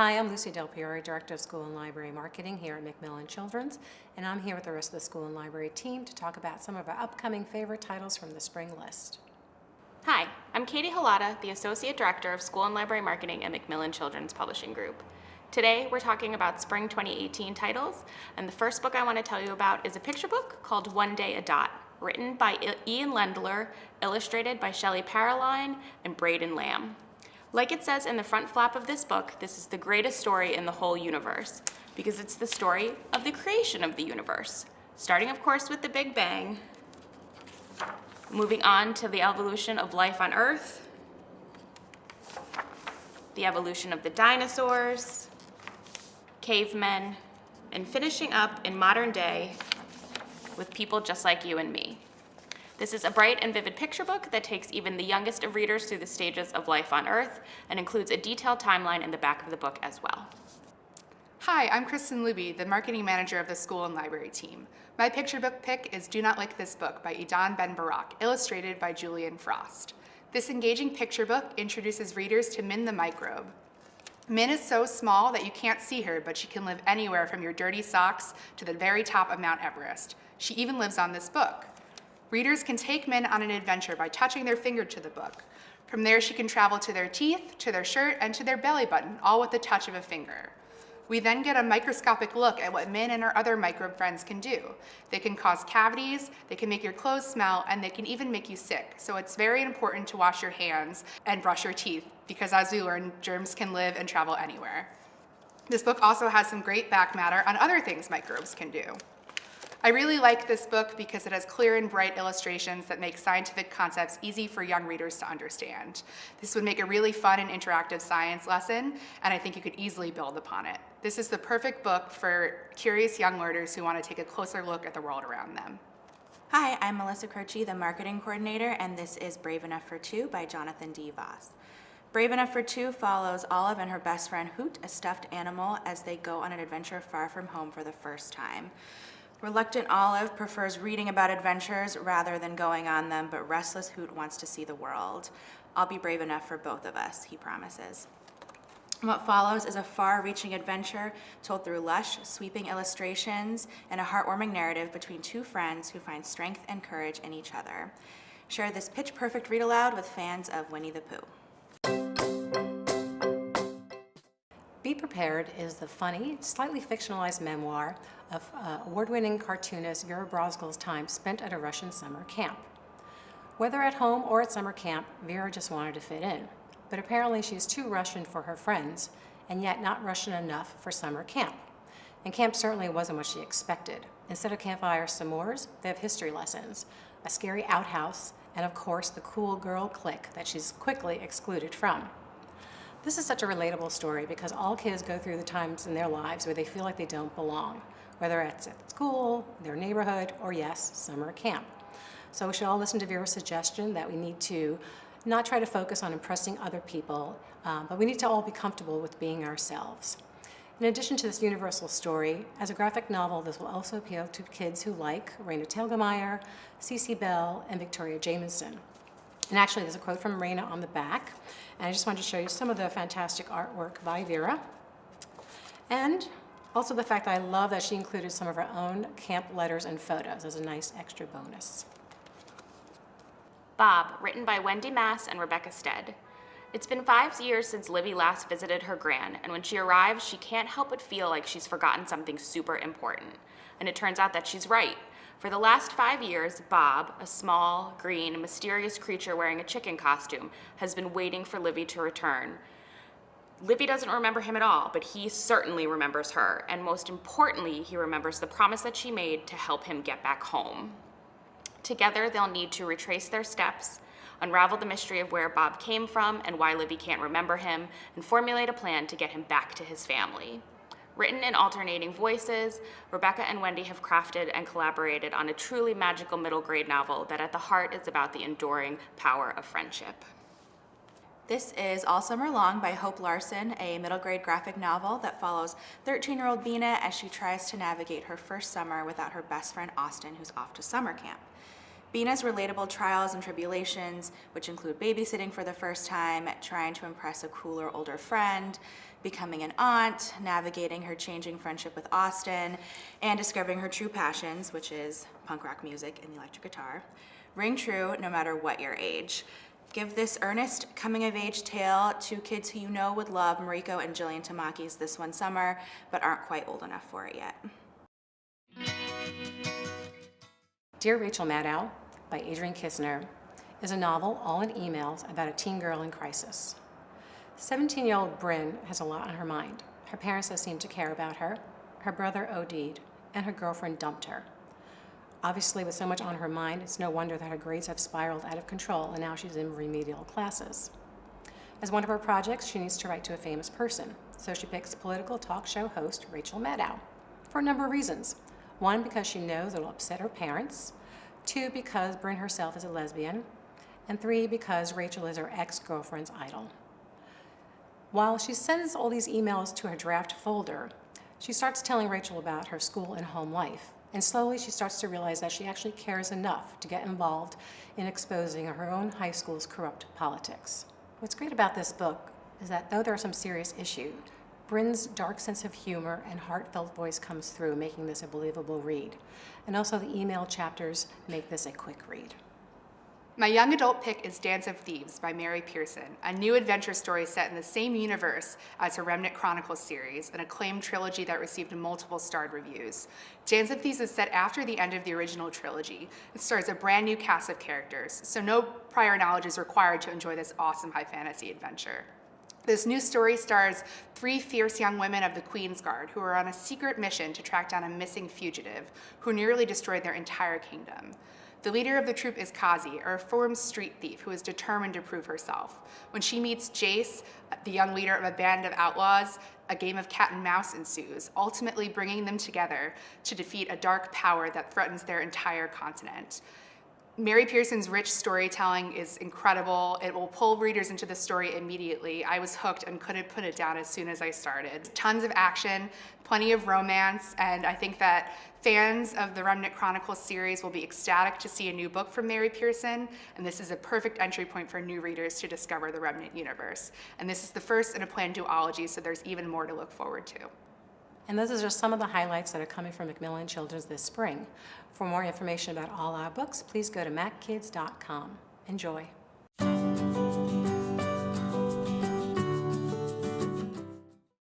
Hi, I'm Lucy Del Piero, Director of School and Library Marketing here at Macmillan Children's, and I'm here with the rest of the school and library team to talk about some of our upcoming favorite titles from the spring list. Hi, I'm Katie Halata, the Associate Director of School and Library Marketing at Macmillan Children's Publishing Group. Today, we're talking about spring 2018 titles, and the first book I want to tell you about is a picture book called One Day a Dot, written by Ian Lendler, illustrated by Shelley Paroline and Braden Lamb. Like it says in the front flap of this book, this is the greatest story in the whole universe, because it's the story of the creation of the universe, starting of course with the Big Bang, moving on to the evolution of life on Earth, the evolution of the dinosaurs, cavemen, and finishing up in modern day with people just like you and me. This is a bright and vivid picture book that takes even the youngest of readers through the stages of life on Earth and includes a detailed timeline in the back of the book as well. Hi, I'm Kristen, the marketing manager of the school and library team. My picture book pick is Do Not Like This Book by Idan Ben Barak, illustrated by Julian Frost. This engaging picture book introduces readers to Min the microbe. Min is so small that you can't see her, but she can live anywhere from your dirty socks to the very top of Mount Everest. She even lives on this book. Readers can take Min on an adventure by touching their finger to the book. From there, she can travel to their teeth, to their shirt, and to their belly button, all with the touch of a finger. We then get a microscopic look at what Min and her other microbe friends can do. They can cause cavities, they can make your clothes smell, and they can even make you sick. So it's very important to wash your hands and brush your teeth, because as we learn, germs can live and travel anywhere. This book also has some great back matter on other things microbes can do. I really like this book because it has clear and bright illustrations that make scientific concepts easy for young readers to understand. This would make a really fun and interactive science lesson, and I think you could easily build upon it. This is the perfect book for curious young learners who want to take a closer look at the world around them. Hi, I'm Melissa Croce, the marketing coordinator, and this is Brave Enough for Two by Jonathan D. Voss. Brave Enough for Two follows Olive and her best friend Hoot, a stuffed animal, as they go on an adventure far from home for the first time. Reluctant Olive prefers reading about adventures rather than going on them, but restless Hoot wants to see the world. I'll be brave enough for both of us, he promises. What follows is a far-reaching adventure told through lush, sweeping illustrations and a heartwarming narrative between two friends who find strength and courage in each other. Share this pitch-perfect read-aloud with fans of Winnie the Pooh. Be Prepared is the funny, slightly fictionalized memoir of award-winning cartoonist Vera Brosgil's time spent at a Russian summer camp. Whether at home or at summer camp, Vera just wanted to fit in. But apparently she's too Russian for her friends, and yet not Russian enough for summer camp. And camp certainly wasn't what she expected. Instead of campfire s'mores, they have history lessons, a scary outhouse, and of course the cool girl clique that she's quickly excluded from. This is such a relatable story because all kids go through the times in their lives where they feel like they don't belong, whether it's at school, their neighborhood, or yes, summer camp. So we should all listen to Vera's suggestion that we need to not try to focus on impressing other people, but we need to all be comfortable with being ourselves. In addition to this universal story, as a graphic novel, this will also appeal to kids who like Raina Telgemeier, Cece Bell, and Victoria Jamieson. And actually, there's a quote from Raina on the back, and I just wanted to show you some of the fantastic artwork by Vera. And also the fact that I love that she included some of her own camp letters and photos as a nice extra bonus. Bob, written by Wendy Mass and Rebecca Stead. It's been 5 years since Livy last visited her gran, and when she arrives, she can't help but feel like she's forgotten something super important. And it turns out that she's right. For the last 5 years, Bob, a small, green, mysterious creature wearing a chicken costume, has been waiting for Livy to return. Livy doesn't remember him at all, but he certainly remembers her, and most importantly, he remembers the promise that she made to help him get back home. Together, they'll need to retrace their steps, unravel the mystery of where Bob came from and why Livy can't remember him, and formulate a plan to get him back to his family. Written in alternating voices, Rebecca and Wendy have crafted and collaborated on a truly magical middle grade novel that at the heart is about the enduring power of friendship. This is All Summer Long by Hope Larson, a middle grade graphic novel that follows 13-year-old Bina as she tries to navigate her first summer without her best friend Austin, who's off to summer camp. Bina's relatable trials and tribulations, which include babysitting for the first time, trying to impress a cooler older friend, becoming an aunt, navigating her changing friendship with Austin, and discovering her true passions, which is punk rock music and the electric guitar, ring true no matter what your age. Give this earnest coming-of-age tale to kids who you know would love Mariko and Jillian Tamaki's This One Summer, but aren't quite old enough for it yet. Dear Rachel Maddow by Adrienne Kistner is a novel all in emails about a teen girl in crisis. 17-year-old Bryn has a lot on her mind. Her parents don't seem to care about her, her brother OD'd, and her girlfriend dumped her. Obviously, with so much on her mind, it's no wonder that her grades have spiraled out of control and now she's in remedial classes. As one of her projects, she needs to write to a famous person, so she picks political talk show host Rachel Maddow for a number of reasons. One, because she knows it'll upset her parents. Two, because Bryn herself is a lesbian. And three, because Rachel is her ex-girlfriend's idol. While she sends all these emails to her draft folder, she starts telling Rachel about her school and home life. And slowly she starts to realize that she actually cares enough to get involved in exposing her own high school's corrupt politics. What's great about this book is that though there are some serious issues, Bryn's dark sense of humor and heartfelt voice comes through, making this a believable read. And also the email chapters make this a quick read. My young adult pick is Dance of Thieves by Mary Pearson, a new adventure story set in the same universe as her Remnant Chronicles series, an acclaimed trilogy that received multiple starred reviews. Dance of Thieves is set after the end of the original trilogy. It stars a brand new cast of characters, so no prior knowledge is required to enjoy this awesome high fantasy adventure. This new story stars 3 fierce young women of the Queen's Guard who are on a secret mission to track down a missing fugitive who nearly destroyed their entire kingdom. The leader of the troop is Kazi, a reformed street thief who is determined to prove herself. When she meets Jace, the young leader of a band of outlaws, a game of cat and mouse ensues, ultimately bringing them together to defeat a dark power that threatens their entire continent. Mary Pearson's rich storytelling is incredible. It will pull readers into the story immediately. I was hooked and couldn't put it down as soon as I started. Tons of action, plenty of romance, and I think that fans of the Remnant Chronicles series will be ecstatic to see a new book from Mary Pearson, and this is a perfect entry point for new readers to discover the Remnant universe. And this is the first in a planned duology, so there's even more to look forward to. And those are just some of the highlights that are coming from Macmillan Children's this spring. For more information about all our books, please go to mackids.com. Enjoy.